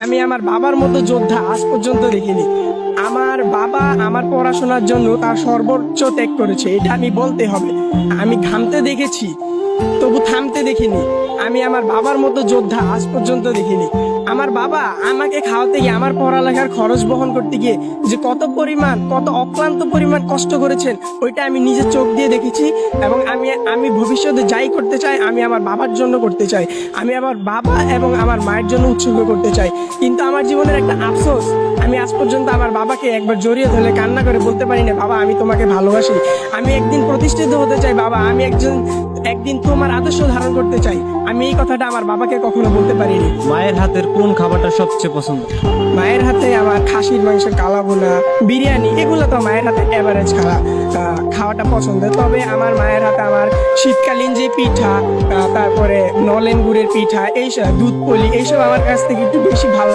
আমি আমার বাবার মতো যোদ্ধা আজ পর্যন্ত দেখিনি। আমার বাবা আমার পড়াশোনার জন্য তার সর্বোচ্চ ত্যাগ করেছে, এটা আমি বলতে হবে। আমি ঘামতে দেখেছি, তবু থামতে দেখিনি। আমি আমার বাবার মতো যোদ্ধা আজ পর্যন্ত দেখিনি। আমার বাবা আমাকে খাওয়াতে গিয়ে, আমার পড়ালেখার খরচ বহন করতে গিয়ে যে কত অক্লান্ত পরিমাণ কষ্ট করেছেন, ওইটা আমি নিজের চোখ দিয়ে দেখেছি। এবং আমি ভবিষ্যতে যাই করতে চাই, আমি আমার বাবার জন্য করতে চাই। আমি আমার বাবা এবং আমার মায়ের জন্য উৎসর্গ করতে চাই। কিন্তু আমার জীবনের একটা আফসোস, আমি আজ পর্যন্ত আমার বাবাকে একবার জড়িয়ে ধরে কান্না করে বলতে পারি না, বাবা আমি তোমাকে ভালোবাসি। আমি একদিন প্রতিষ্ঠিত হতে চাই বাবা, আমি একদিন তোমার আদর্শ ধারণ করতে চাই। আমি এই কথাটা আমার বাবাকে কখনো বলতে পারিনি। মায়ের হাতের কোন খাবারটা সবচেয়ে পছন্দ? মায়ের হাতে আমার খাসির মাংস, কালা ভুনা, বিরিয়ানি, এগুলো তো মায়ের হাতে এভারেজ খাওয়াটা পছন্দের। তবে আমার মায়ের হাতে আমার শীতকালীন যে পিঠা, তারপরে নলেন গুড়ের পিঠা, এইসব দুধ পুলি, এইসব আমার কাছ থেকে একটু বেশি ভালো লাগে।